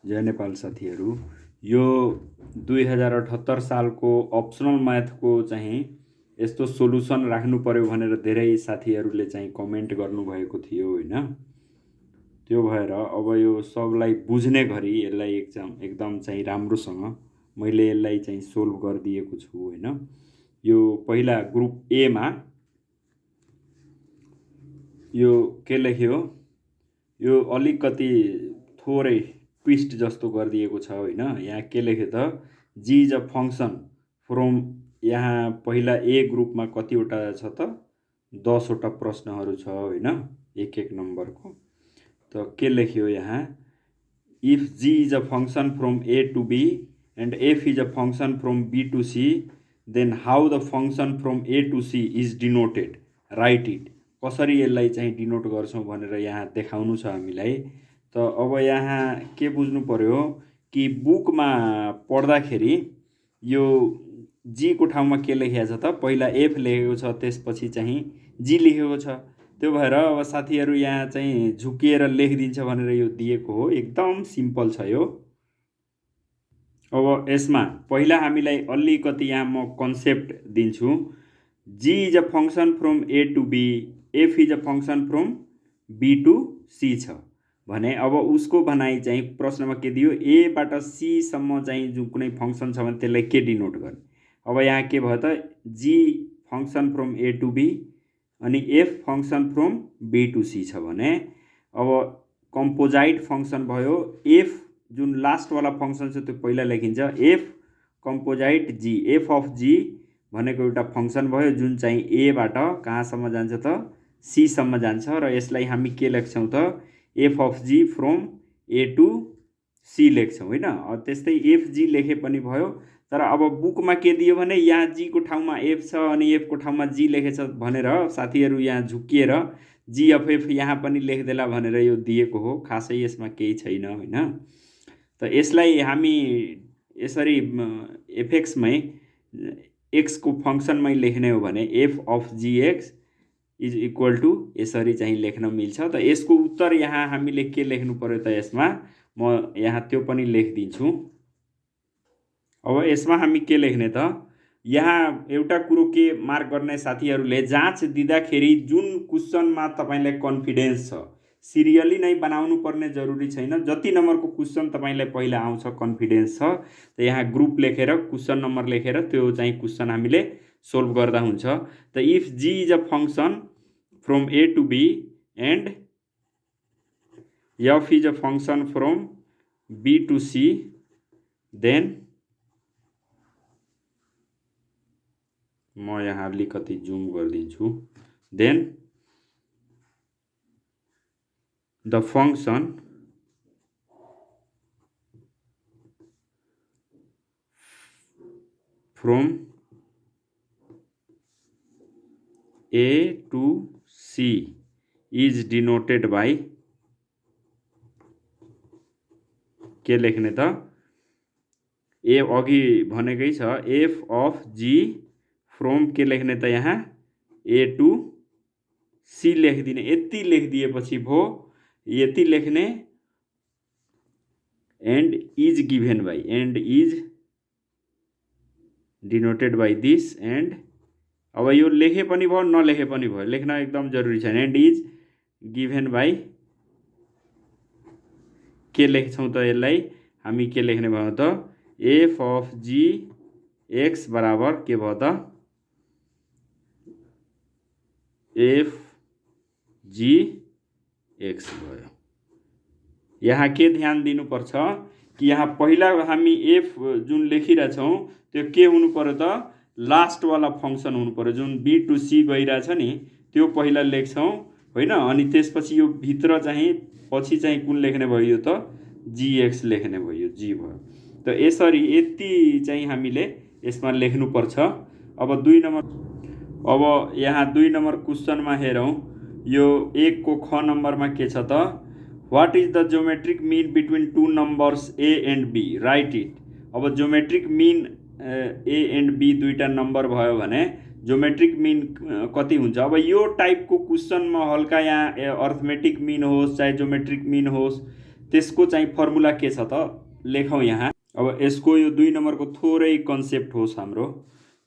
जय नेपाल साथीहरू। यो 2078 सालको अप्सनल म्याथको चाहिँ यस्तो सोलुसन राख्नु पर्यो भनेर धेरै साथीहरूले चाहिँ कमेन्ट गर्नुभएको थियो होइन। त्यो भएर अब यो सबलाई बुझ्ने गरी यसलाई एकदम चाहिँ राम्रोसँग मैले यसलाई चाहिँ सोल्भ गरिदिएको छु होइन। यो पहिला ग्रुप ए मा यो के लेख्यो, यो अलिकति थोरै ट्विस्ट जस्तो गरिदिएको छ होइन। यहाँ के लेख्यो त, जी इज अ फङ्सन फ्रम, यहाँ पहिला ए ग्रुपमा कतिवटा छ त 10वटा प्रश्नहरू छ होइन, एक एक नम्बरको। त के लेख्यो यहाँ, if G is a function from A to B and F is a function from B to C then how the function from A to C is denoted, right it. कसरी यसलाई चाहिँ डिनोट गर्छौँ भनेर यहाँ देखाउनु छ हामीलाई। त अब यहाँ के बुझ्नु पर्यो कि बुकमा पढ्दाखेरि यो जी को ठाउँमा के लेखेको छ त, पहिला एफ लेखेको छ, त्यसपछि चाहिँ जी लेखेको छ। त्यो भएर अब साथीहरू यहाँ चाहिँ झुकिएर लेखिदिन्छ भनेर यो दिएको हो, एकदम सिम्पल छ यो। अब यसमा पहिला हामीलाई अलिकति यहाँ म कन्सेप्ट दिन्छु। G is a function from A to B, F is a function from B to C छ भने अब उसको भनाइ चाहिँ प्रश्नमा के दियो, ए बाट सी सम्म चाहिँ जुन कुनै फङ्सन छ भने त्यसलाई के डिनोट गर्ने। अब यहाँ के भयो त, G function from A to B अनि F function from B to C छ भने अब कम्पोजाइट फङ्सन भयो। एफ जुन लास्टवाला फङ्सन छ त्यो पहिला लेखिन्छ, एफ कम्पोजाइट जी, एफ अफ जी भनेको एउटा फङ्सन भयो जुन चाहिँ ए बाट कहाँसम्म जान्छ त, सी सम्म जान्छ। र यसलाई हामी के लेख्छौँ त, F of G from A to C लेख्छौँ होइन। त्यस्तै एफ जी लेखे पनि भयो। तर अब बुकमा के दियो भने यहाँ जी को ठाउँमा एफ छ अनि एफ को ठाउँमा जी लेखेछ भनेर साथीहरू यहाँ झुकिएर जी अफ एफ यहाँ पनि लेखिदेला भनेर यो दिएको हो, खासै यसमा केही छैन होइन। त यसलाई हामी यसरी एफएक्समै एक्सको फङ्सनमै लेख्ने हो भने F of G X is equal to यसरी चाहिँ लेख्न मिल्छ। त यसको उत्तर यहाँ हामीले के लेख्नु पर्यो त, यसमा म यहाँ त्यो पनि लेखिदिन्छु। अब यसमा हामी के लेख्ने त, यहाँ एउटा कुरो के मार्क गर्ने साथीहरूले, जाँच दिँदाखेरि जुन क्वेसनमा तपाईँलाई कन्फिडेन्स छ, सिरियली नै बनाउनु पर्ने जरुरी छैन। जति नम्बरको क्वेसन तपाईँलाई पहिला आउँछ कन्फिडेन्स छ, त यहाँ ग्रुप लेखेर क्वेसन नम्बर लेखेर त्यो चाहिँ क्वेसन हामीले सोल्भ गर्दा हुन्छ। त if G is a function from A to B and F is a function from B to C then, म यहाँ अलिकति जुम गरिदिन्छु, then the function from A to C is denoted by, के लेख्ने त, ए अघि भनेकै छ एफ अफ जी फ्रम के लेख्ने त, यहाँ ए टु सी लेखिदिने। यति लेखिदिएपछि भो, यति लेख्ने and is given by, and is denoted by this and, अब यो लेखे पनि भयो नलेखे पनि भयो, लेख्न एकदम जरुरी छैन। एन्ड इज गिभेन बाई, के लेख्छौँ त यसलाई हामी, के लेख्ने भयो त, एफ अफ जी एक्स बराबर के भयो त, एफ जी एक्स भयो। यहाँ के ध्यान दिनुपर्छ कि यहाँ पहिला हामी एफ जुन लेखिरहेछौँ त्यो के हुनु पर्यो त, लास्टवाला फङ्सन हुनु पर्यो। जुन बी टु सी गइरहेछ नि त्यो पहिला लेख्छौँ होइन, अनि त्यसपछि यो भित्र चाहिँ पछि चाहिँ कुन लेख्ने भयो, यो त जीएक्स लेख्ने भयो, यो जी भयो। त यसरी यति चाहिँ हामीले यसमा लेख्नुपर्छ। अब 2 नम्बर, अब यहाँ 2 नम्बर क्वेसनमा हेरौँ। यो 1 को ख नम्बरमा के छ त, what is the geometric mean between two numbers A and B, right it. अब geometric mean A and B दुईटा नम्बर भयो भने ज्योमेट्रिक मिन कति हुन्छ। अब यो टाइपको क्वेसनमा हल्का यहाँ अर्थमेटिक मिन होस् चाहे ज्योमेट्रिक मिन होस्, त्यसको चाहिँ फर्मुला के छ त लेखौँ यहाँ। अब यसको यो 2 नम्बरको थोरै कन्सेप्ट होस् हाम्रो।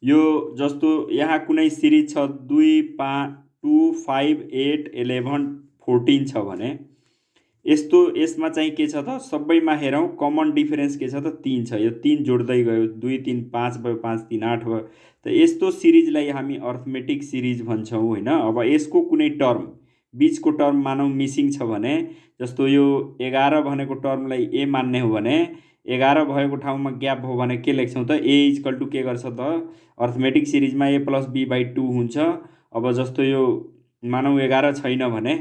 यो जस्तो यहाँ कुनै सिरिज छ 2, 5, 2, 5, 8, 11, 14 छ भने यसमा चाहिँ के छ त सबैमा हेरौँ कमन डिफरेन्स के छ त 3 छ। यो 3 जोड्दै गयो 2, 3, 5 भयो, 5, 3, 8 भयो। त यस्तो सिरिजलाई हामी अर्थमेटिक सिरिज भन्छौँ होइन। अब यसको कुनै टर्म बिचको टर्म मानौँ मिसिङ छ भने, जस्तो यो 11 भनेको टर्मलाई ए मान्ने हो भने 11 भएको ठाउँमा ग्याप हो भने के लेख्छौँ त ए इक्वल टु के गर्छ त अर्थमेटिक सिरिजमा a + b/2 हुन्छ। अब जस्तो यो मानौँ 11 छैन भने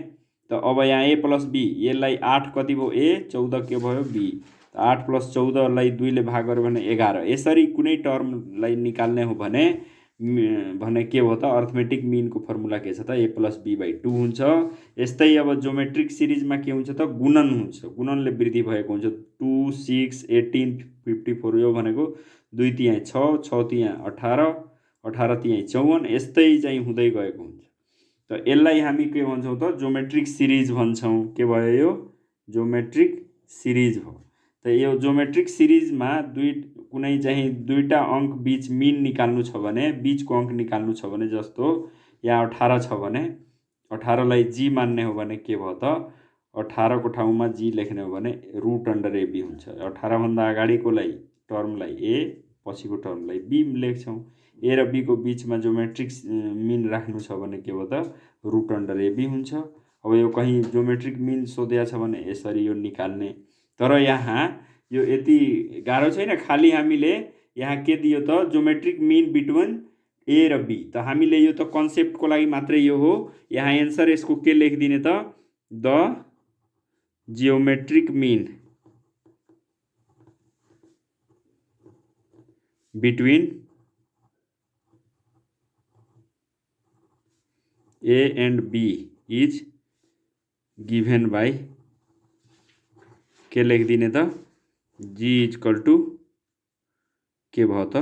त अब यहाँ a + b यसलाई 8 कति भयो a, 14 के भयो b, 8 + 14 लाई 2 ले भाग गर्यो भने 11। यसरी कुनै टर्मलाई निकाल्ने हो भने के हो त अर्थमेटिक मिनको फर्मुला के छ त a + b/2 हुन्छ। यस्तै अब ज्योमेट्रिक सिरिजमा के हुन्छ त गुणन हुन्छ, गुणनले वृद्धि भएको हुन्छ। 2, 6, 18, 54 यो भनेको 2 तिहाई 6, 6 तिहाई 18, 18 तिहाई 54 यस्तै चाहिँ हुँदै गएको हुन्छ। त यसलाई हामी के भन्छौँ त ज्योमेट्रिक सिरिज भन्छौँ। के भयो यो ज्योमेट्रिक सिरिज हो। त यो ज्योमेट्रिक सिरिजमा कुनै चाहिँ दुईटा अङ्क बीच मिन निकाल्नु छ भने, बीचको अङ्क निकाल्नु छ भने, जस्तो यहाँ 18 छ भने 18 लाई जी मान्ने हो भने के भयो त 18 को ठाउँमा जी लेख्ने हो भने √AB हुन्छ। 18 भन्दा अगाडिकोलाई टर्मलाई ए, पछिको टर्मलाई बी लेख्छौँ। ए र बी को बीचमा ज्योमेट्रिक मिन राख्नु छ भने के भयो त √AB हुन्छ। अब यो कहीँ ज्योमेट्रिक मिन सोधेको छ भने यसरी यो निकाल्ने। तर यहाँ यो यति गाह्रो छैन, खालि हामीले यहाँ के दियो त ज्योमेट्रिक मिन बिट्विन ए र बी। त हामीले यो त कन्सेप्टको लागि मात्रै यो हो। यहाँ एन्सर यसको के लेखिदिने त the geometric mean between A and B is given by के लेखिदिने त जी इक्वल टु के भयो त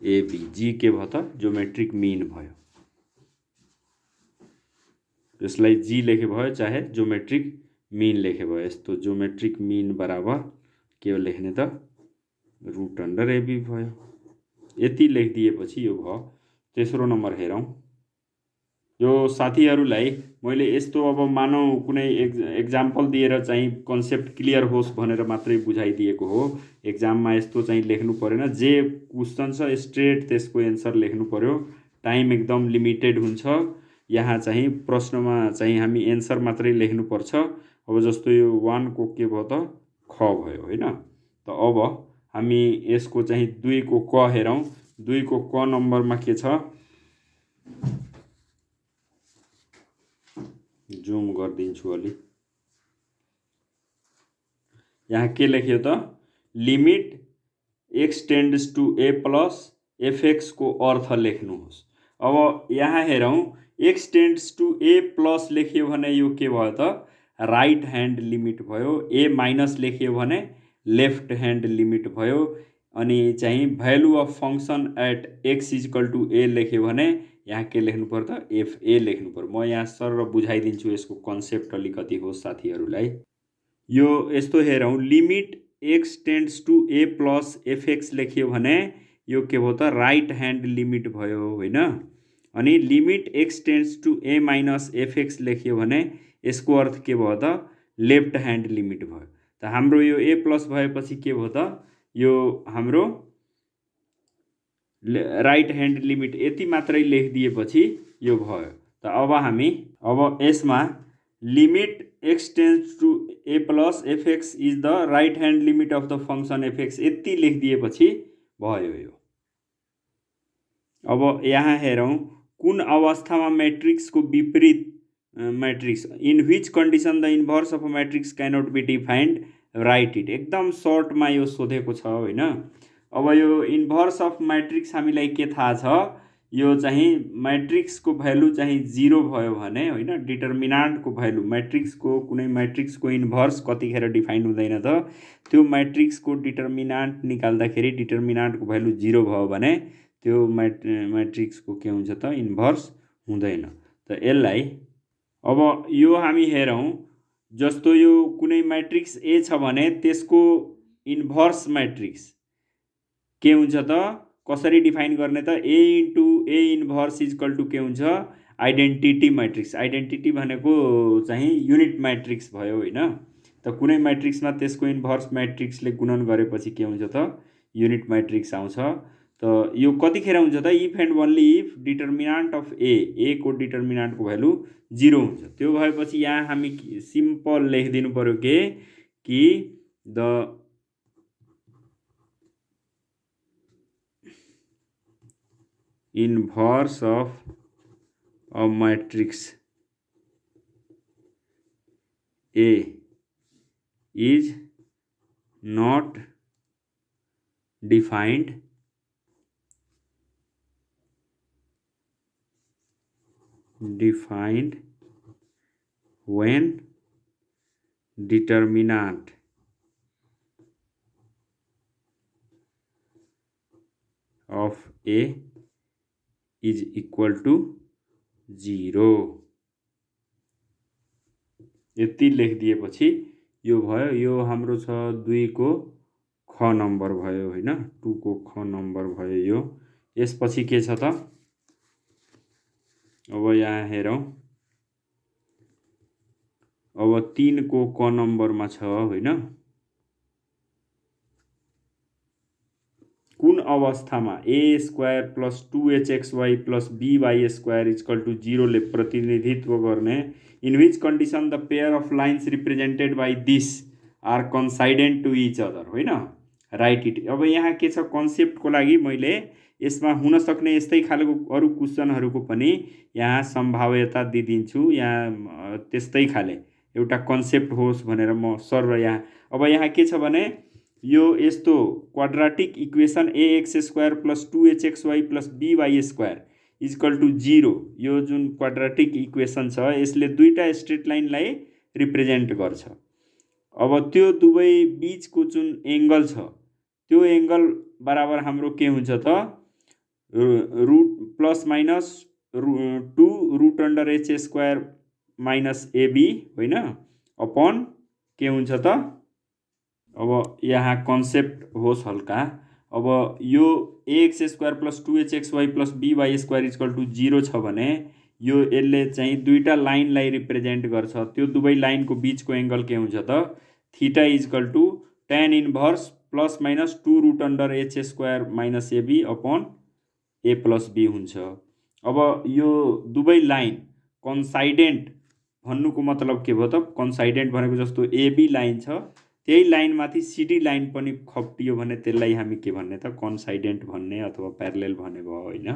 √AB। जी के भयो त ज्योमेट्रिक मिन भयो। यसलाई जी लेखे भयो चाहे ज्योमेट्रिक मिन लेखे भयो। यस्तो ज्योमेट्रिक मिन बराबर के लेख्ने त √AB भयो। यति लेखिदिएपछि यो भयो। तेस्रो नम्बर हेरौँ। यो साथीहरूलाई मैले यस्तो अब मानौँ कुनै एक्जाम्पल दिएर चाहिँ कन्सेप्ट क्लियर होस् भनेर मात्रै बुझाइदिएको हो। एक्जाममा यस्तो चाहिँ लेख्नु परेन। जे क्वेसन छ स्ट्रेट त्यसको एन्सर लेख्नु पर्यो। टाइम एकदम लिमिटेड हुन्छ। यहाँ चाहिँ प्रश्नमा चाहिँ हामी एन्सर मात्रै लेख्नुपर्छ। अब जस्तो यो 1 को के भयो त ख भयो होइन। त अब हामी यसको चाहिँ 2 को क हेरौँ। 2 को क नम्बरमा के छ जुम गरिदिन्छु अलि। यहाँ के लेख्यो त limit x tends to a plus fx को अर्थ लेख्नुहोस्। अब यहाँ हेरौँ x tends to a plus लेख्यो भने यो के भयो त राइट ह्यान्ड लिमिट भयो। a माइनस लेख्यो भने लेफ्ट ह्यान्ड लिमिट भयो। अनि चाहिँ value of function at x equal to a लेख्यो भने यहाँ के लेख्नु पर्यो त fa लेख्नु पर्यो। म यहाँ सर बुझाइदिन्छु यसको कन्सेप्ट अलिकति हो साथीहरूलाई। यो यस्तो हेरौँ limit x tends to a plus fx लेख्यो भने यो के भयो त राइट ह्यान्ड लिमिट भयो होइन। अनि limit x tends to a minus fx लेख्यो भने यसको अर्थ के भयो त लेफ्ट ह्यान्ड लिमिट भयो। त हाम्रो यो a प्लस भएपछि के भयो त यो हाम्रो राइट ह्यान्ड लिमिट यति मात्रै लेखिदिएपछि यो भयो। त अब यसमा limit x tends to a plus fx is the right hand limit of the function fx यति लेखिदिएपछि भयो यो। अब यहाँ हेरौँ कुन अवस्थामा म्याट्रिक्सको विपरीत matrix in which condition the inverse of a matrix cannot be defined right it. एकदम सर्टमा यो सोधेको छ होइन। अब यो इन्भर्स अफ म्याट्रिक्स हामीलाई के थाहा छ यो चाहिँ म्याट्रिक्सको भ्यालु चाहिँ 0 भयो भने होइन डिटर्मिनान्टको भ्यालु म्याट्रिक्सको कुनै म्याट्रिक्सको इन्भर्स कतिखेर डिफाइन हुँदैन त त्यो म्याट्रिक्सको डिटर्मिनान्ट निकाल्दाखेरि डिटर्मिनान्टको भ्यालु 0 भयो भने त्यो म्याट्रिक्सको के हुन्छ त इन्भर्स हुँदैन। त यसलाई अब यो हामी हेरौँ जस्तो यो कुनै मैट्रिक्स ए छ भने त्यसको इन्भर्स मैट्रिक्स के हुन्छ त कसरी डिफाइन गर्ने त A into A inverse equal to के हुन्छ आइडेन्टिटी मैट्रिक्स। आइडेन्टिटी भनेको चाहिँ युनिट मैट्रिक्स भयो होइन। त कुनै मैट्रिक्समा त्यसको इन्भर्स मैट्रिक्सले गुणन गरेपछि के हुन्छ त युनिट मैट्रिक्स आउँछ। त यो कतिखेर हुन्छ त if and only if determinant of A को डिटर्मिनान्टको भ्यालु 0 हुन्छ। त्यो भएपछि यहाँ हामी सिम्पल लेखिदिनु पर्यो के कि the inverse of a matrix A is not defined when determinant of A is equal to 0। यति लेखिदिएपछि यो भयो। यो हाम्रो छ 2 को ख नम्बर भयो होइन, 2 को ख नम्बर भयो यो। यसपछि के छ त अब यहाँ हेरौँ। अब 3 को क नम्बरमा छ होइन, कुन अवस्थामा a square plus 2hxy plus by square equal to 0 ले प्रतिनिधित्व गर्ने in which condition the pair of lines represented by this are coincident to each other होइन, राइट इट। अब यहाँ के छ कन्सेप्टको लागि मैले यसमा हुन सक्ने यस्तै खालको अरू क्वेसनहरूको पनि यहाँ सम्भाव्यता दिदिन्छु। यहाँ त्यस्तै खाले एउटा कन्सेप्ट होस् भनेर म सर यहाँ अब यहाँ के छ भने यो यस्तो quadratic equation ax square plus 2hxy plus by square equal to 0 यो जुन क्वाड्राटिक इक्वेसन छ यसले दुईटा स्ट्रेट लाइनलाई रिप्रेजेन्ट गर्छ। अब त्यो दुवै बीचको जुन एंगल छ त्यो एंगल बराबर हाम्रो के हुन्छ त root plus minus 2 root under h square minus ab होइन अपन के हुन्छ त। अब यहाँ कन्सेप्ट होस् हल्का। अब यो ax square plus 2hxy plus by square equal to 0 छ भने यो यसले चाहिँ दुईटा लाइनलाई रिप्रेजेन्ट गर्छ। त्यो दुवै लाइनको बीचको एंगल के हुन्छ त theta equal to tan inverse plus minus 2 root under h square minus ab upon a plus b हुन्छ। अब यो दुवै लाइन कन्साइडेन्ट भन्नुको मतलब के भयो त कन्साइडेन्ट भनेको जस्तो ab लाइन छ त्यही लाइन माथि सिडी लाइन पनि खप्टियो भने त्यसलाई हामी के भन्ने त कन्साइडेन्ट भन्ने अथवा प्यारलेल भन्ने भयो होइन।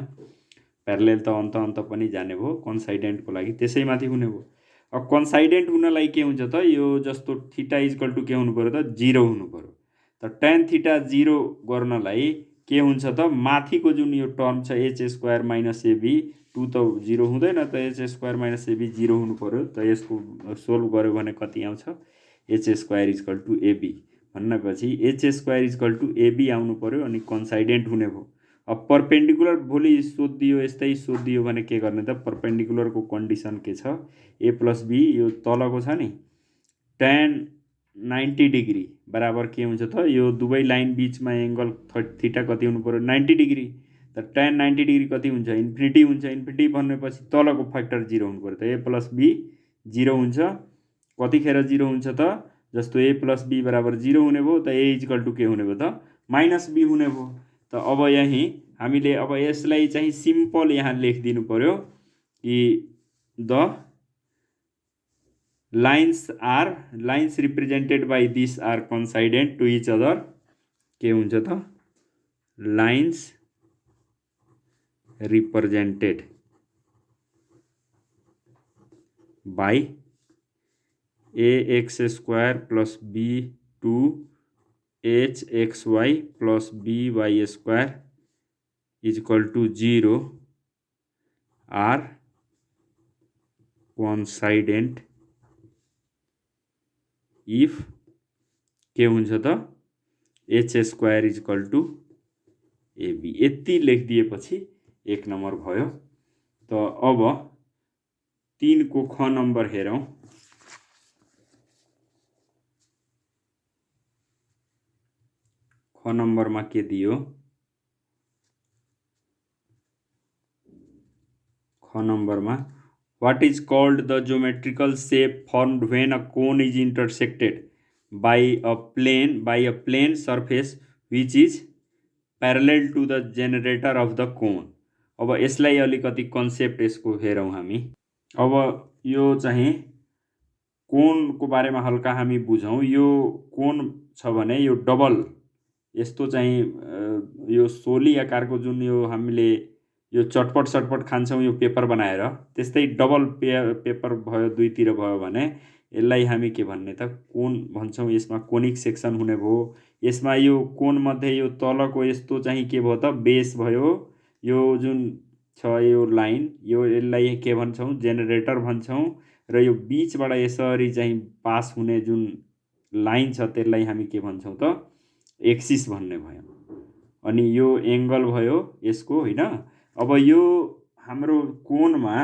प्यारलेल त अन्त पनि जाने भयो, कन्साइडेन्टको लागि त्यसै माथि हुने भयो। अब कन्साइडेन्ट हुनलाई के हुन्छ त यो जस्तो थीटा इक्वल टू के हुनु पर्यो त 0 हुनु पर्यो। त tan थीटा 0 गर्नलाई के हुन्छ त माथिको जुन यो टर्म छ h स्क्वायर माइनस ab 2 त 0 हुँदैन त h स्क्वायर माइनस ab 0 हुनु पर्यो। त यसको सोल्भ गर्यो भने कति आउँछ h square equal to ab भन्नेपछि h square equal to ab आउनु पर्यो अनि कन्साइडेन्ट हुने भयो। अब पर्पेन्डिकुलर भोलि सोधिदियो यस्तै सोधिदियो भने के गर्ने त पर्पेन्डिकुलरको कन्डिसन के छ a प्लस b यो तलको छ नि tan 90 डिग्री बराबर के हुन्छ त यो दुवै लाइन बीचमा एंगल थीटा कति हुनु पर्यो 90 डिग्री। त tan 90 डिग्री कति हुन्छ इन्फिनिटी हुन्छ। इन्फिनिटी भनेपछि तलको फ्याक्टर 0 हुनु पर्यो। त a प्लस b 0 हुन्छ। कतिखेर 0 हुन्छ त जस्तो a प्लस b बराबर 0 हुने भयो त a इक्वल टू के हुने भयो त माइनस b हुने भयो। त अब यही हामीले अब यसलाई चाहिँ सिम्पल यहाँ लेखिदिनु पर्यो कि the lines represented by this are coincident to each other के हुन्छ त lines represented by ax square plus b 2 hxy plus by square equal to 0 are coincident if के हुन्छ त h square equal to ab। यति लेखिदिएपछि 1 number भयो। त अब 3 को ख नम्बर हेरौँ। ख नम्बरमा के दियो, ख नम्बरमा what is called the geometrical shape formed when a cone is intersected by a plane surface which is parallel to the generator of the cone। अब यसलाई अलिकति कन्सेप्ट यसको हेरौँ हामी। अब यो चाहिँ कोनको बारेमा हल्का हामी बुझौँ। यो कोन छ भने यो डबल यस्तो चाहिँ यो सोली आकारको जुन यो हामीले यो चटपट सटपट खान्छौँ यो पेपर बनाएर, त्यस्तै डबल पेपर भयो, दुईतिर भयो भने यसलाई हामी के भन्ने त कोन भन्छौँ। यसमा कोनिक सेक्सन हुने भयो। यसमा यो कोनमध्ये यो तलको यस्तो चाहिँ के भयो त बेस भयो। यो जुन छ यो लाइन, यो यसलाई के भन्छौँ जेनेरेटर भन्छौँ। र यो बिचबाट यसरी चाहिँ पास हुने जुन लाइन छ त्यसलाई हामी के भन्छौँ त एक्सिस भन्ने भयो। अनि यो एङ्गल भयो यसको, होइन। अब यो हाम्रो कोनमा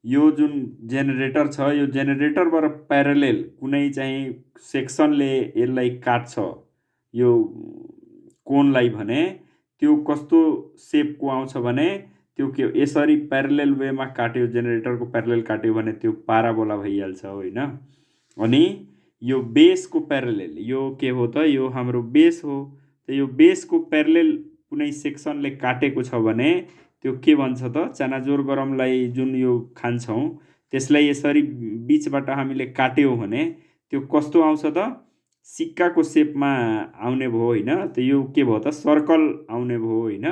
यो जुन जेनेरेटर छ, यो जेनेरेटरबाट प्यारलेल कुनै चाहिँ सेक्सनले यसलाई काट्छ यो कोनलाई भने त्यो कस्तो सेपको आउँछ भने त्यो के यसरी प्यारलेल वेमा काट्यो, जेनेरेटरको प्यारलेल काट्यो भने त्यो पाराबोला भइहाल्छ, होइन। अनि यो बेसको प्यारलेल यो के हो त यो हाम्रो बेस हो। त यो बेसको प्यारलेल कुनै सेक्सनले काटेको छ भने त्यो के भन्छ त चानाजोर गरमलाई जुन यो खान्छौँ त्यसलाई यसरी बिचबाट हामीले काट्यौँ भने त्यो कस्तो आउँछ त सिक्काको सेपमा आउने भयो, होइन। त यो के भयो त सर्कल आउने भयो, होइन।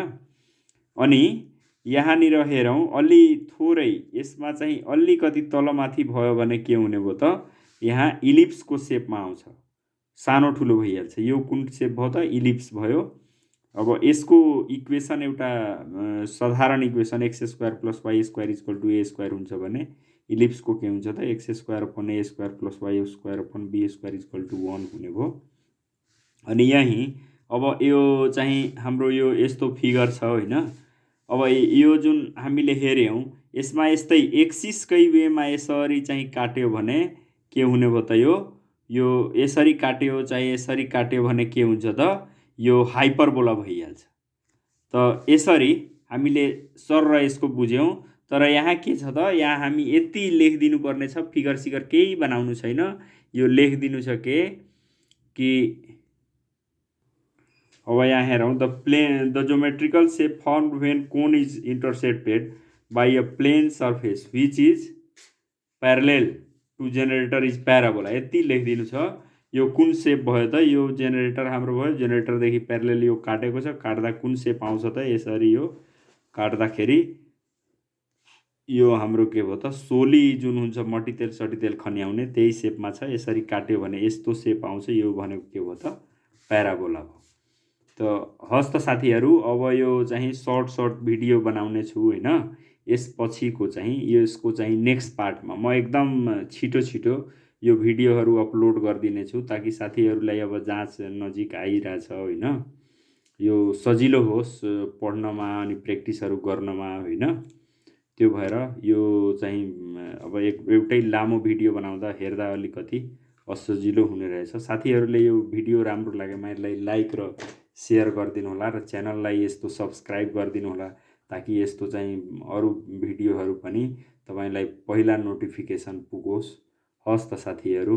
अनि यहाँनिर हेरौँ अलि थोरै यसमा चाहिँ अलिकति तलमाथि भयो भने के हुने भयो त यहाँ इलिप्सको सेपमा आउँछ, सानो ठुलो भइहाल्छ। यो कुन सेप भयो त इलिप्स भयो। अब यसको इक्वेसन एउटा साधारण equation x square plus y square equal to a square हुन्छ भने इलिप्सको के हुन्छ त x square upon a square plus y square upon b square equal to 1 हुने भयो। अनि यहीँ अब यो चाहिँ हाम्रो यो यस्तो फिगर छ, होइन। अब यो जुन हामीले हेऱ्यौँ यसमा यस्तै एक्सिसकै वेमा यसरी चाहिँ काट्यो भने के हुने भयो त यो यसरी काट्यो चाहे यसरी काट्यो भने के हुन्छ त यो हाइपरबोला भइहाल्छ। त यसरी हामीले सर र यसको बुझ्यौँ। तर यहाँ के छ त यहाँ हामी यति लेखिदिनु पर्ने छ, फिगर सिगर केही बनाउनु छैन। यो लेखिदिनु छ कि अब यहाँ हेरौँ the geometrical shape formed when cone is intersected by a plane surface which is parallel to generator is parabola. यति लेखिदिनु छ। यो कुन सेप भयो त यो जेनेरेटर हाम्रो भयो, जेनेरेटरदेखि प्यारलेल यो काटेको छ, काट्दा कुन सेप आउँछ त यसरी यो काट्दाखेरि यो हाम्रो के भयो त सोली जुन हुन्छ मट्टितेल सटितेल खन्याउने त्यही सेपमा छ। यसरी काट्यो भने यस्तो सेप आउँछ, यो भनेको के भयो त प्याराबोला भयो। त हस् त साथीहरू, अब यो चाहिँ सर्ट भिडियो बनाउने छु, होइन। यसपछिको चाहिँ यसको चाहिँ नेक्स्ट पार्टमा म एकदम छिटो यो भिडियोहरू अपलोड गरिदिने छु ताकि साथीहरूलाई अब जाँच नजिक आइरहेछ, होइन। यो सजिलो होस् पढ्नमा अनि प्र्याक्टिसहरू गर्नमा, होइन। त्यो भएर यो चाहिँ अब एउटै लामो भिडियो बनाउँदा हेर्दा अलिकति असजिलो हुने रहेछ। साथीहरूले यो भिडियो राम्रो लागेमा यसलाई लाइक र सेयर गरिदिनु होला र च्यानललाई यस्तो सब्सक्राइब गरिदिनु होला ताकि यस्तो चाहिँ अरू भिडियोहरू पनि तपाईँलाई पहिला नोटिफिकेसन पुगोस्। हस् त साथीहरू।